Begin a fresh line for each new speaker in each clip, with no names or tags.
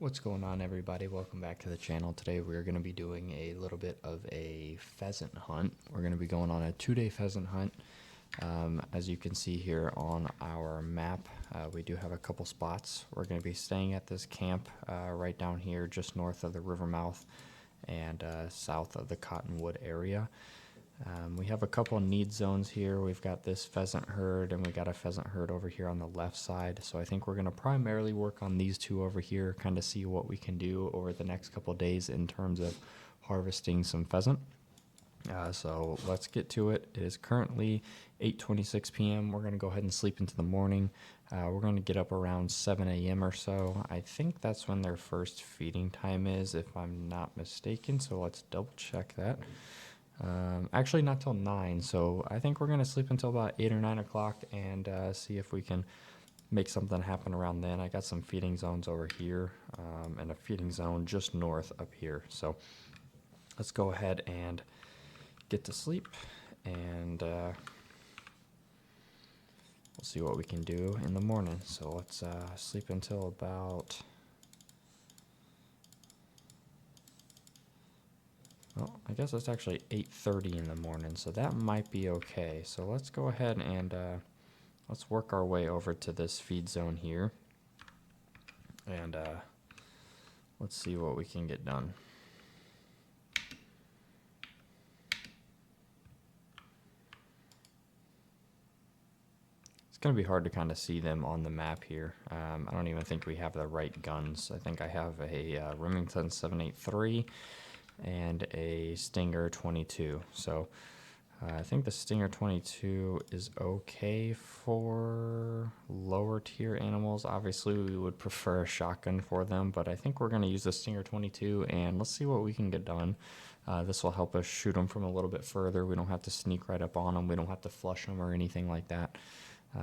What's going on, everybody? Welcome back to the channel. Today we're going to be doing a little bit of a pheasant hunt. We're going to be going on a 2-day pheasant hunt. As you can see here on our map, we do have a couple spots. We're going to be staying at this camp right down here just north of the river mouth and south of the Cottonwood area. We have a couple need zones here. We've got this pheasant herd and we got a pheasant herd over here on the left side. So I think we're going to primarily work on these two over here, kind of see what we can do over the next couple of days in terms of harvesting some pheasant. So let's get to it. It is currently 8:26 p.m. We're going to go ahead and sleep into the morning. We're going to get up around 7 a.m. or so. I think that's when their first feeding time is, if I'm not mistaken. So let's double check that. Actually, not till 9, so I think we're going to sleep until about 8 or 9 o'clock and see if we can make something happen around then. I got some feeding zones over here and a feeding zone just north up here. So let's go ahead and get to sleep, and we'll see what we can do in the morning. So let's sleep until about... Well, I guess it's actually 8:30 in the morning, so that might be okay. So let's go ahead and let's work our way over to this feed zone here, and let's see what we can get done. It's going to be hard to kind of see them on the map here. I don't even think we have the right guns. I think I have a Remington 783 and a Stinger 22. So I think the Stinger 22 is okay for lower tier animals. Obviously we would prefer a shotgun for them, but I think we're going to use the Stinger 22 and let's see what we can get done. This will help us shoot them from a little bit further. We don't have to sneak right up on them. We don't have to flush them or anything like that.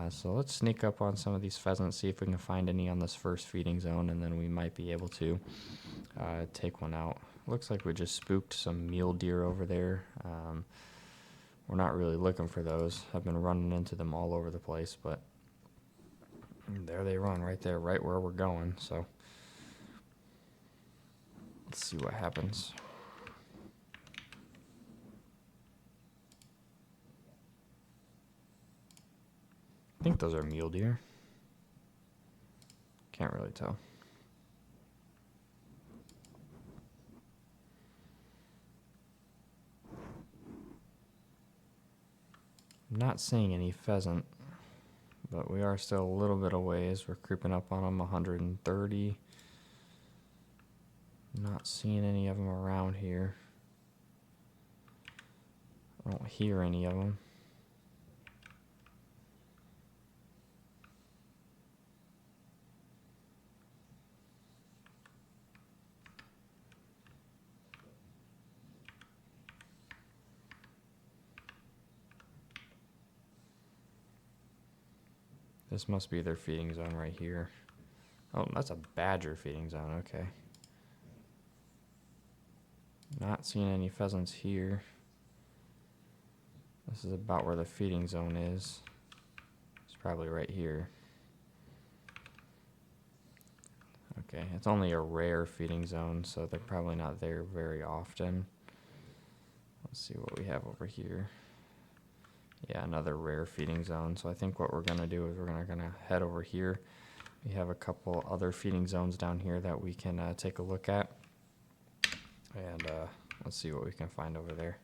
So let's sneak up on some of these pheasants, see if we can find any on this first feeding zone, and then we might be able to take one out. Looks like we just spooked some mule deer over there. We're not really looking for those. I've been running into them all over the place, but there they run right there, right where we're going. So let's see what happens. I think those are mule deer. Can't really tell. I'm not seeing any pheasant, but we are still a little bit away as we're creeping up on them. 130. Not seeing any of them around here. I don't hear any of them. This must be their feeding zone right here. Oh, that's a badger feeding zone, okay. Not seeing any pheasants here. This is about where the feeding zone is. It's probably right here. Okay, it's only a rare feeding zone, so they're probably not there very often. Let's see what we have over here. Yeah, another rare feeding zone. So I think what we're going to do is we're going to head over here. We have a couple other feeding zones down here that we can take a look at. And let's see what we can find over there.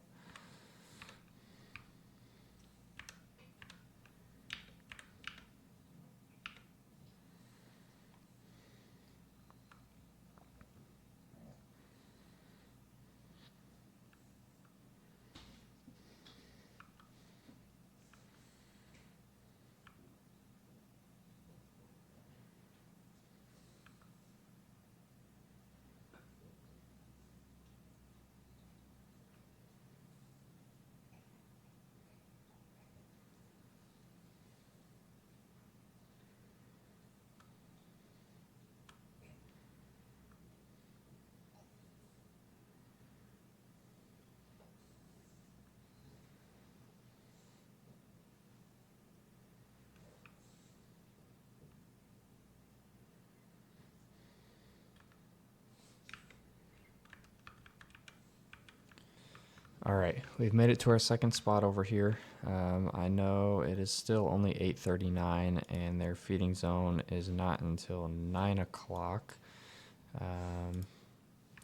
All right, we've made it to our second spot over here. I know it is still only 8:39, and their feeding zone is not until 9 o'clock.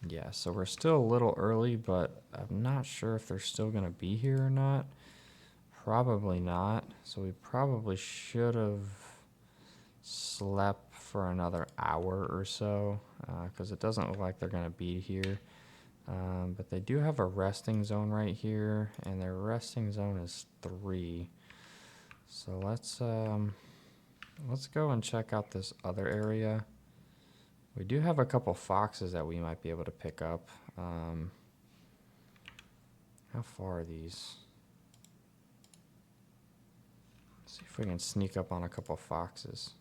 Yeah, so we're still a little early, but I'm not sure if they're still going to be here or not. Probably not. So we probably should have slept for another hour or so, because it doesn't look like they're going to be here. But they do have a resting zone right here, and their resting zone is 3. So let's go and check out this other area. We do have a couple foxes that we might be able to pick up. How far are these? Let's see if we can sneak up on a couple foxes.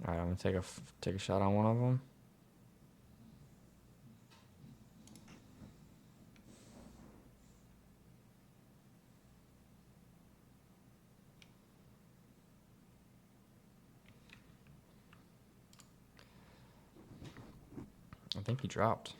All right, I'm gonna take a shot on one of them. I think he dropped.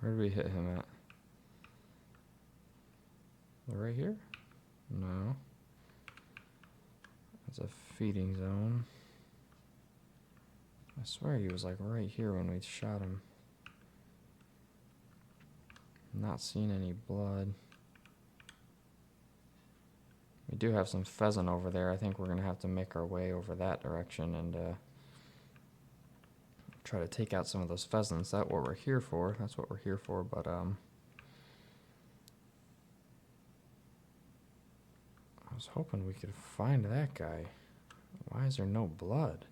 Where did we hit him at? Right here? No. That's a feeding zone. I swear he was like right here when we shot him. Not seeing any blood. We do have some pheasant over there. I think we're gonna have to make our way over that direction and try to take out some of those pheasants. That's what we're here for. That's what we're here for. But I was hoping we could find that guy. Why is there no blood?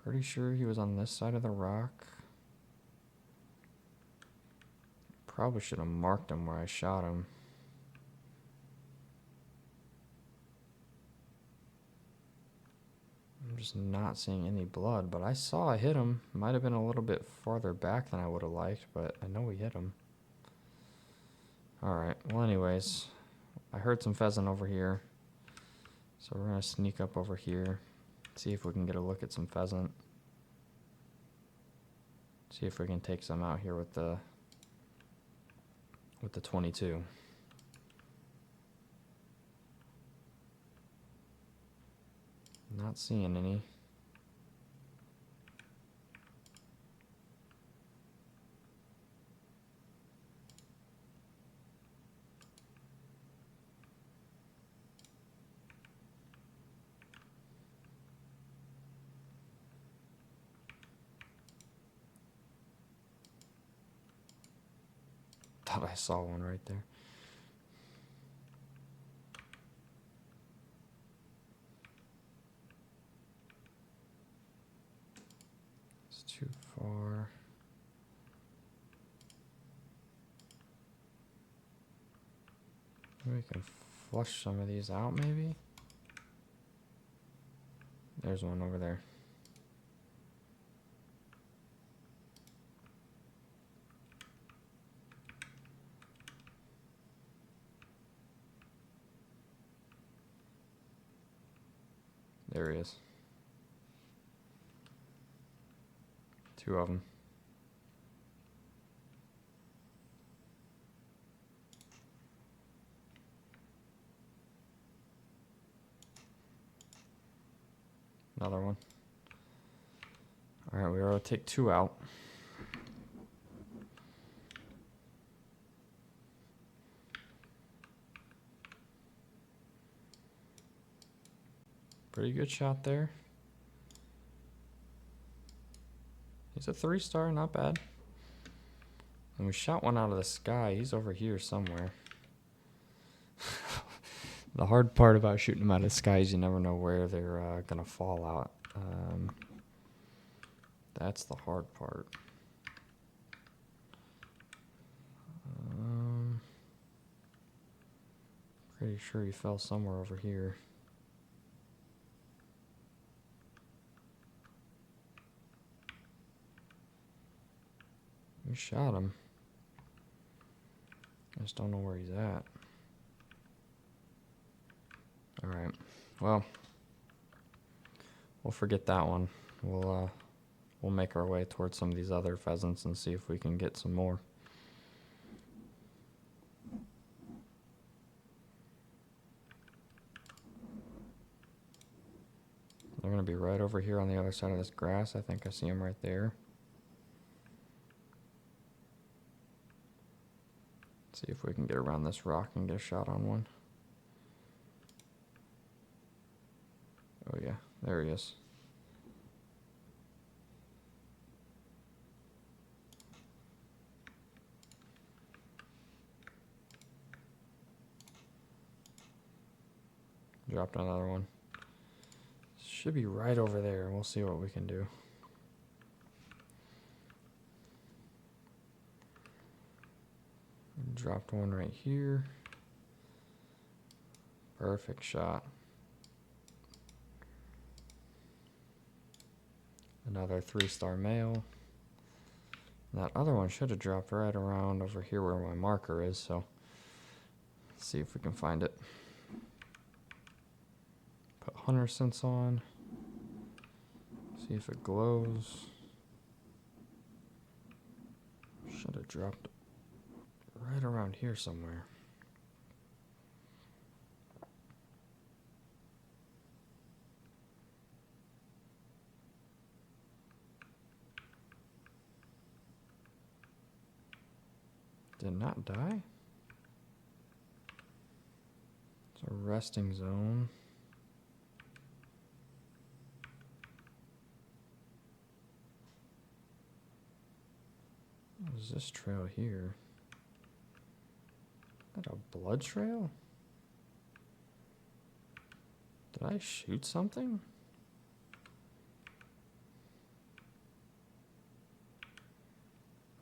Pretty sure he was on this side of the rock. Probably should have marked him where I shot him. I'm just not seeing any blood, but I saw I hit him. Might have been a little bit farther back than I would have liked, but I know we hit him. Alright, well anyways, I heard some pheasant over here. So we're going to sneak up over here, see if we can get a look at some pheasant. See if we can take some out here with the 22. Not seeing any. Thought I saw one right there. It's too far. We can flush some of these out maybe. There's one over there. There he is. 2 of them. Another one. Alright, we are going to take 2 out. Pretty good shot there. He's a 3-star, not bad. And we shot one out of the sky. He's over here somewhere. The hard part about shooting them out of the sky is you never know where they're going to fall out. That's the hard part. Pretty sure he fell somewhere over here. We shot him. I just don't know where he's at. Alright, well, we'll forget that one. We'll make our way towards some of these other pheasants and see if we can get some more. They're going to be right over here on the other side of this grass. I think I see them right there. See if we can get around this rock and get a shot on one. Oh yeah, there he is. Dropped another one. Should be right over there. We'll see what we can do. Dropped one right here. Perfect shot. Another 3-star male. That other one should have dropped right around over here where my marker is, so let's see if we can find it. Put hunter sense on. See if it glows. Should have dropped right around here somewhere. Did not die? It's a resting zone. What is this trail here? Is that a blood trail? Did I shoot something?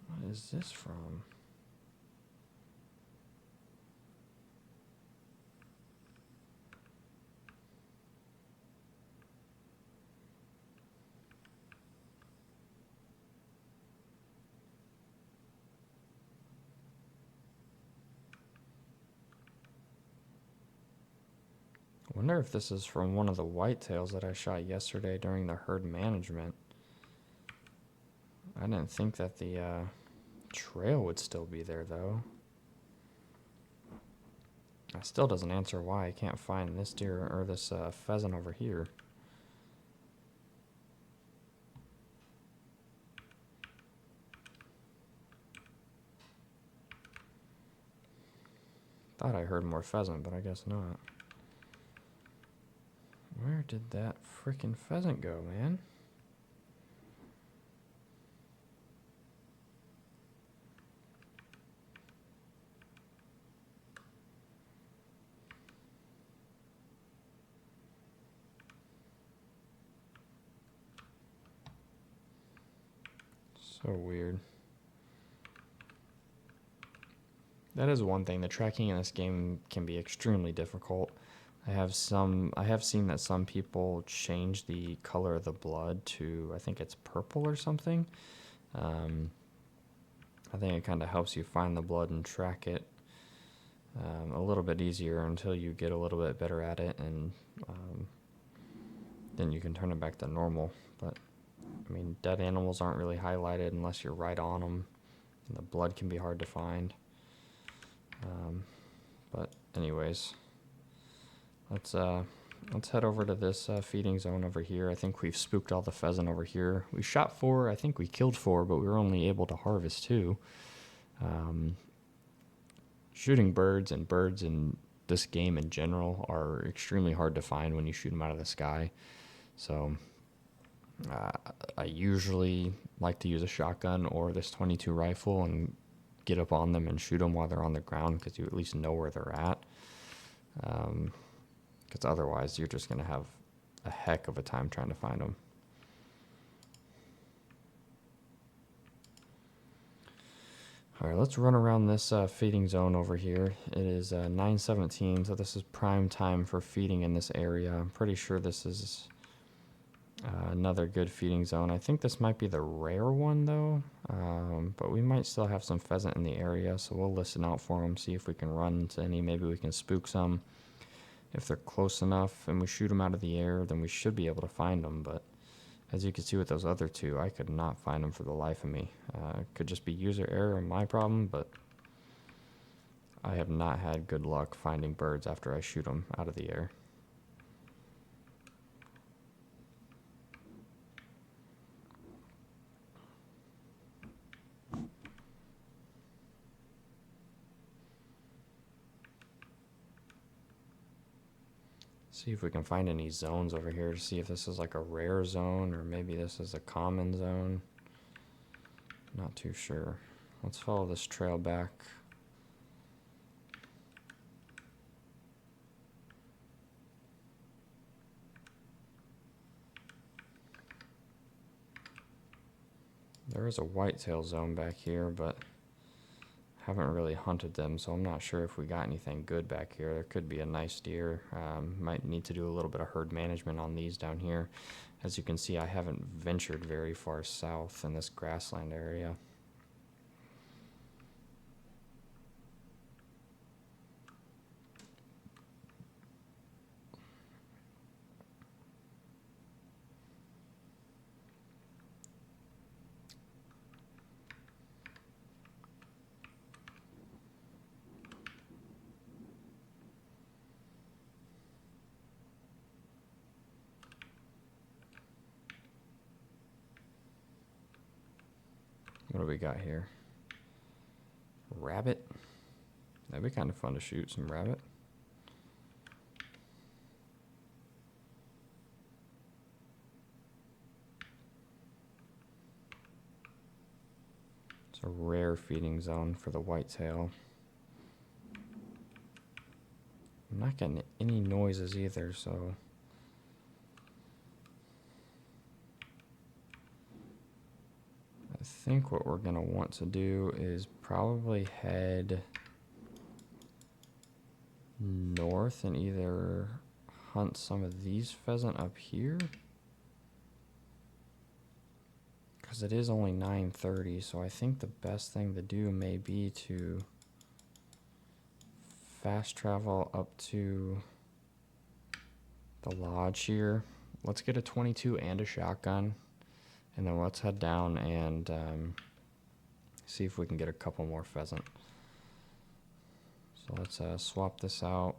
What is this from? I wonder if this is from one of the whitetails that I shot yesterday during the herd management. I didn't think that the trail would still be there, though. That still doesn't answer why I can't find this deer or this pheasant over here. Thought I heard more pheasant, but I guess not. Where did that freaking pheasant go, man? So weird. That is one thing. The tracking in this game can be extremely difficult. I have seen that some people change the color of the blood to, I think it's purple or something. I think it kind of helps you find the blood and track it a little bit easier until you get a little bit better at it, and then you can turn it back to normal. But I mean, dead animals aren't really highlighted unless you're right on them, and the blood can be hard to find. But anyways, let's head over to this feeding zone over here. I think we've spooked all the pheasant over here. We shot 4, I think we killed 4, but we were only able to harvest 2. Shooting birds in this game in general are extremely hard to find when you shoot them out of the sky. So I usually like to use a shotgun or this .22 rifle and get up on them and shoot them while they're on the ground, because you at least know where they're at. Because otherwise you're just going to have a heck of a time trying to find them. All right, let's run around this feeding zone over here. It is 9:17, so this is prime time for feeding in this area. I'm pretty sure this is another good feeding zone. I think this might be the rare one though, but we might still have some pheasant in the area, so we'll listen out for them, see if we can run into any. Maybe we can spook some. If they're close enough and we shoot them out of the air, then we should be able to find them, but as you can see with those other two, I could not find them for the life of me. It could just be user error and my problem, but I have not had good luck finding birds after I shoot them out of the air. See if we can find any zones over here to see if this is like a rare zone or maybe this is a common zone. Not too sure. Let's follow this trail back. There is a whitetail zone back here, but haven't really hunted them, so I'm not sure if we got anything good back here. There could be a nice deer. Might need to do a little bit of herd management on these down here. As you can see, I haven't ventured very far south in this grassland area. What do we got here? Rabbit. That'd be kind of fun to shoot some rabbit. It's a rare feeding zone for the whitetail. I'm not getting any noises either, so I think what we're going to want to do is probably head north and either hunt some of these pheasant up here, because it is only 9:30, so I think the best thing to do may be to fast travel up to the lodge here. Let's get a 22 and a shotgun, and then let's head down and see if we can get a couple more pheasant. So let's swap this out.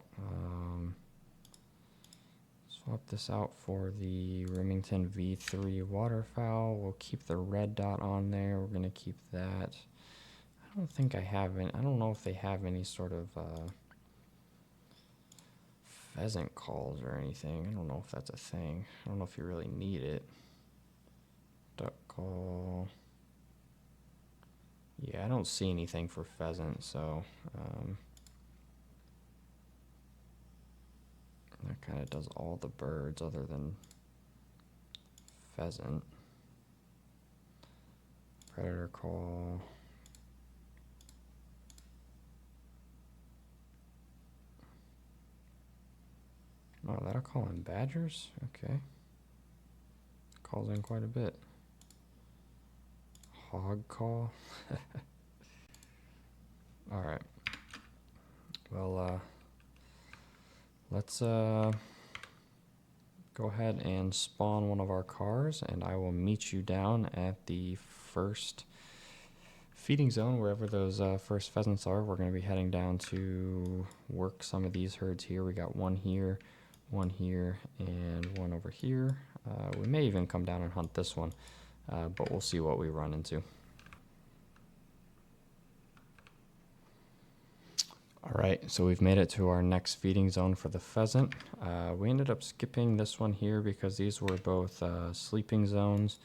Swap this out for the Remington V3 waterfowl. We'll keep the red dot on there. We're gonna keep that. I don't think I have any. I don't know if they have any sort of pheasant calls or anything. I don't know if that's a thing. I don't know if you really need it. Duck call. Yeah, I don't see anything for pheasant, so that kind of does all the birds other than pheasant. Predator call. Oh, that'll call in badgers? Okay. Calls in quite a bit. Hog call. Alright. Well, let's go ahead and spawn one of our cars, and I will meet you down at the first feeding zone, wherever those first pheasants are. We're going to be heading down to work some of these herds here. We got one here, and one over here. We may even come down and hunt this one, but we'll see what we run into. Alright, so we've made it to our next feeding zone for the pheasant. We ended up skipping this one here because these were both sleeping zones.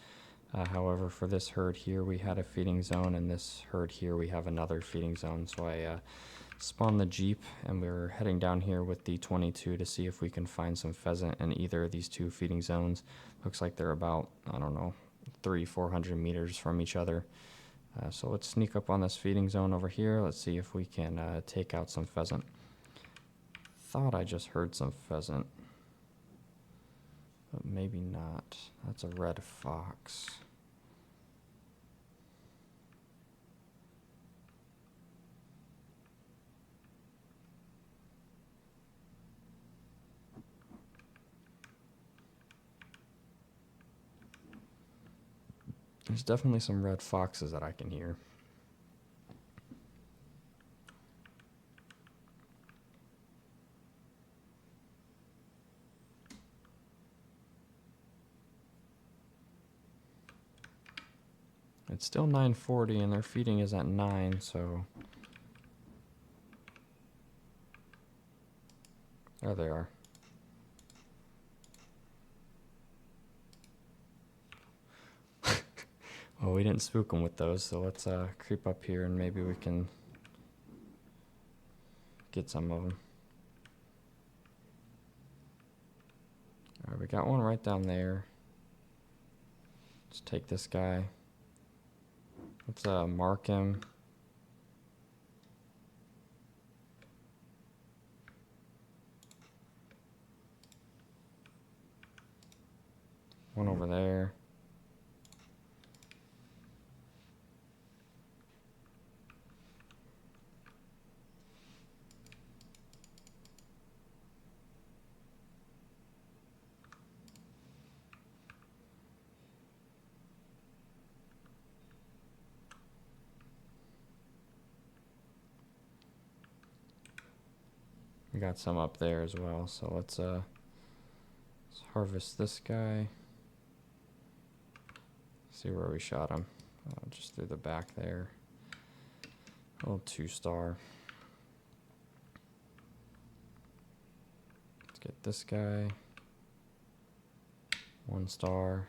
However, for this herd here, we had a feeding zone, and this herd here, we have another feeding zone. So I spawned the Jeep, and we're heading down here with the 22 to see if we can find some pheasant in either of these two feeding zones. Looks like they're about, I don't know, 300-400 meters from each other. So let's sneak up on this feeding zone over here. Let's see if we can take out some pheasant. Thought I just heard some pheasant, but maybe not. That's a red fox. There's definitely some red foxes that I can hear. It's still 9:40 and their feeding is at 9, so there they are. Well, we didn't spook them with those, so let's creep up here and maybe we can get some of them. All right, we got one right down there. Let's take this guy. Let's mark him. One over there. We got some up there as well, so let's harvest this guy. See where we shot him. Just through the back there. A little 2-star. Let's get this guy. 1 star.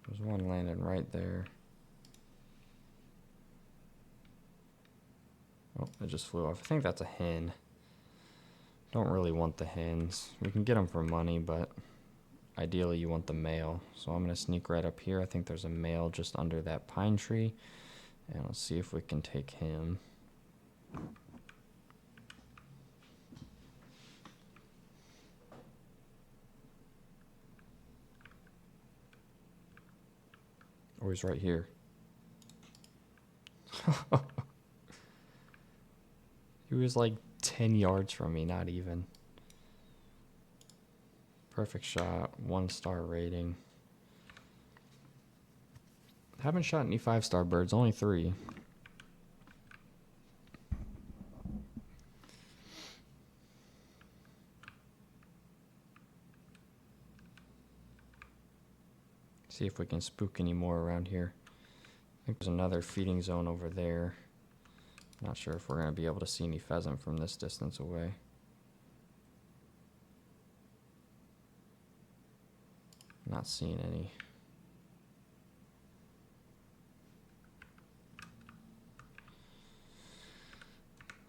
There's one landing right there. Oh, it just flew off. I think that's a hen. Don't really want the hens. We can get them for money, but ideally you want the male. So I'm going to sneak right up here. I think there's a male just under that pine tree. And let's see if we can take him. Oh, he's right here. He was like 10 yards from me, not even. Perfect shot, 1-star rating. Haven't shot any 5-star birds, only 3. See if we can spook any more around here. I think there's another feeding zone over there. Not sure if we're going to be able to see any pheasant from this distance away. Not seeing any.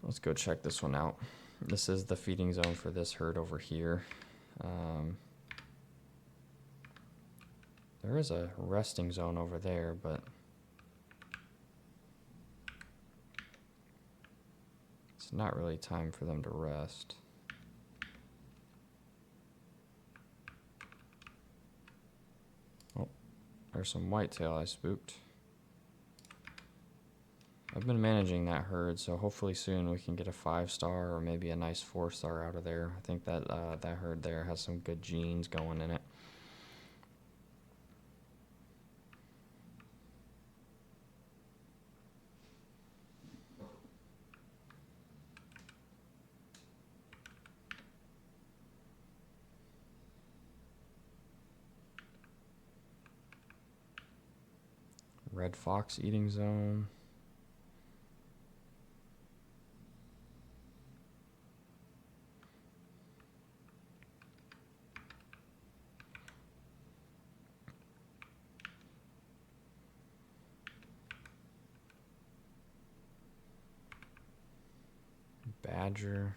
Let's go check this one out. This is the feeding zone for this herd over here. There is a resting zone over there, but it's not really time for them to rest. Oh, there's some whitetail I spooked. I've been managing that herd, so hopefully soon we can get a 5-star or maybe a nice 4-star out of there. I think that that herd there has some good genes going in it. Red fox eating zone. Badger.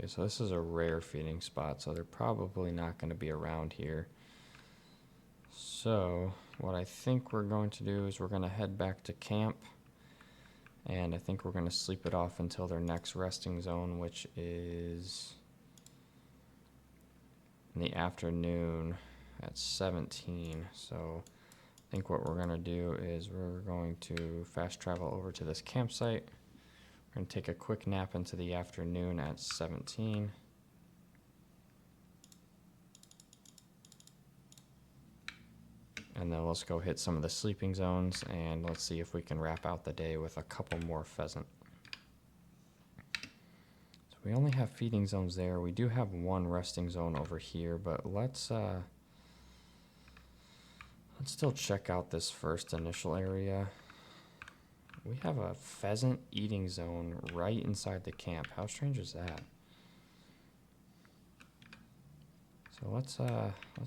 Okay, so this is a rare feeding spot, so they're probably not going to be around here. So what I think we're going to do is we're going to head back to camp, and I think we're going to sleep it off until their next resting zone, which is in the afternoon at 17. So I think what we're going to do is we're going to fast travel over to this campsite. We're going to take a quick nap into the afternoon at 17. And then let's go hit some of the sleeping zones, and let's see if we can wrap out the day with a couple more pheasant. So we only have feeding zones there. We do have one resting zone over here, but let's still check out this first initial area. We have a pheasant eating zone right inside the camp. How strange is that? So let's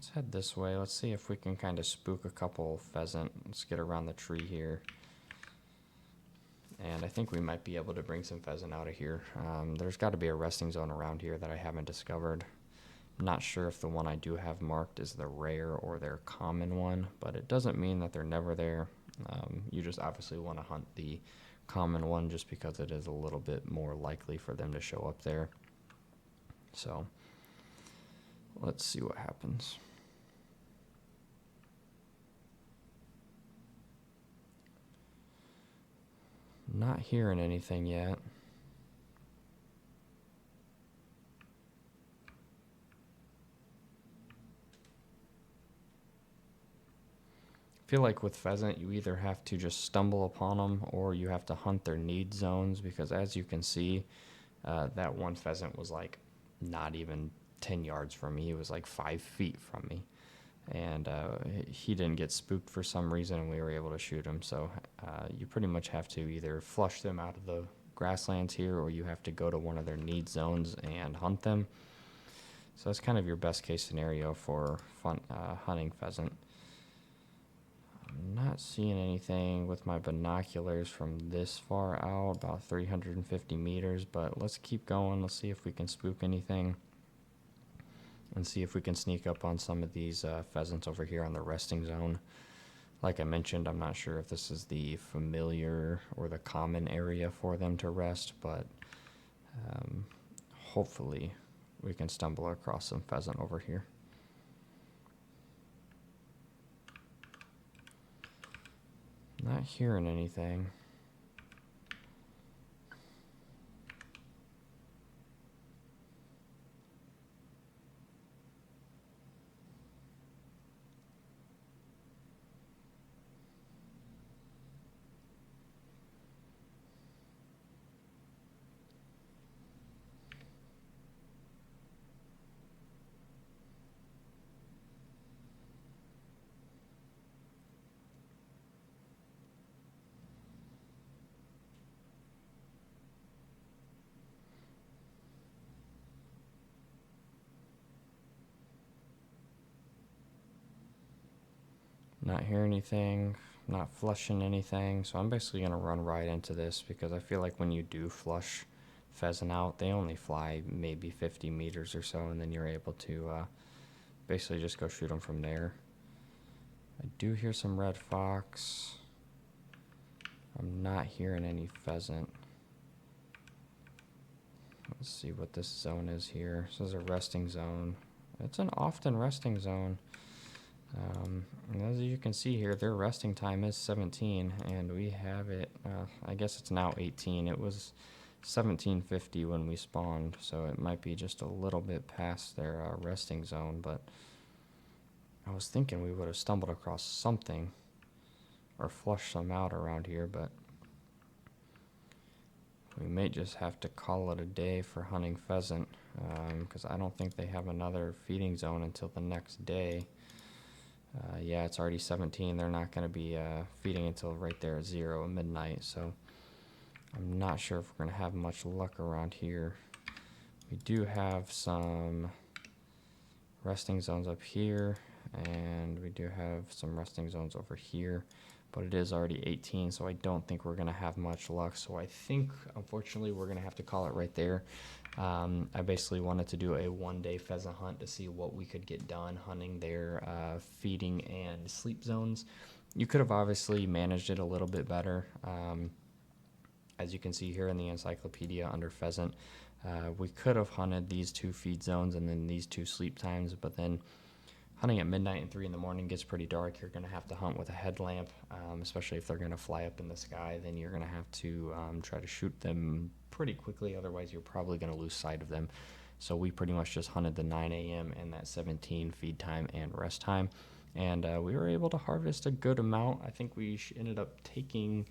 head this way. Let's see if we can kind of spook a couple pheasant. Let's get around the tree here. And I think we might be able to bring some pheasant out of here. There's got to be a resting zone around here that I haven't discovered. I'm not sure if the one I do have marked is the rare or their common one, but it doesn't mean that they're never there. You just obviously want to hunt the common one just because it is a little bit more likely for them to show up there. So let's see what happens. Not hearing anything yet. I feel like with pheasant, you either have to just stumble upon them or you have to hunt their need zones, because as you can see, that one pheasant was like not even 10 yards from me. He was like 5 feet from me. And he didn't get spooked for some reason, and we were able to shoot him. So you pretty much have to either flush them out of the grasslands here, or you have to go to one of their need zones and hunt them. So that's kind of your best case scenario for hunting pheasant. I'm not seeing anything with my binoculars from this far out, about 350 meters, but let's keep going. Let's see if we can spook anything and see if we can sneak up on some of these pheasants over here on the resting zone. Like I mentioned, I'm not sure if this is the familiar or the common area for them to rest, but hopefully we can stumble across some pheasant over here. Not hearing anything. Not hearing anything, not flushing anything, so I'm basically going to run right into this, because I feel like when you do flush pheasant out, they only fly maybe 50 meters or so, and then you're able to basically just go shoot them from there. I do hear some red fox. I'm not hearing any pheasant. Let's see what this zone is here. This is a resting zone. It's an often resting zone. And as you can see here, their resting time is 17, and we have it, I guess it's now 18. It was 1750 when we spawned, so it might be just a little bit past their resting zone, but I was thinking we would have stumbled across something or flushed some out around here, but we may just have to call it a day for hunting pheasant, because I don't think they have another feeding zone until the next day. Yeah, it's already 17. They're not going to be feeding until right there at 0 at midnight, so I'm not sure if we're going to have much luck around here. We do have some resting zones up here, and we do have some resting zones over here, but it is already 18, so I don't think we're going to have much luck. So I think, unfortunately, we're going to have to call it right there. I basically wanted to do a one-day pheasant hunt to see what we could get done hunting their feeding and sleep zones. You could have obviously managed it a little bit better. As you can see here in the encyclopedia under pheasant, we could have hunted these 2 feed zones and then these 2 sleep times, but then hunting at midnight and 3 in the morning gets pretty dark. You're going to have to hunt with a headlamp, especially if they're going to fly up in the sky. Then you're going to have to try to shoot them pretty quickly. Otherwise, you're probably going to lose sight of them. So we pretty much just hunted the 9 a.m. and that 17 feed time and rest time. And we were able to harvest a good amount. I think we ended up taking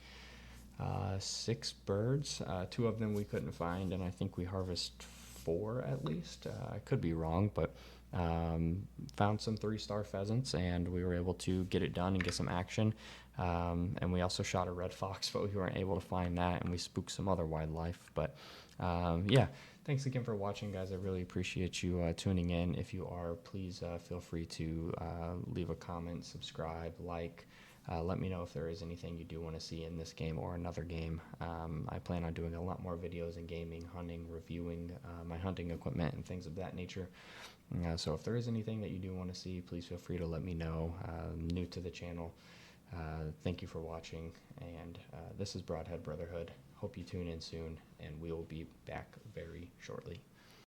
6 birds. 2 of them we couldn't find, and I think we harvested 4 at least. I could be wrong, but found some 3-star pheasants, and we were able to get it done and get some action. And we also shot a red fox, but we weren't able to find that, and we spooked some other wildlife. But yeah, thanks again for watching, guys. I really appreciate you tuning in. If you are, please feel free to leave a comment, subscribe, like. Let me know if there is anything you do want to see in this game or another game. I plan on doing a lot more videos in gaming, hunting, reviewing my hunting equipment and things of that nature. So if there is anything that you do want to see, please feel free to let me know. New to the channel, thank you for watching, and this is Broadhead Brotherhood. Hope you tune in soon, and we will be back very shortly.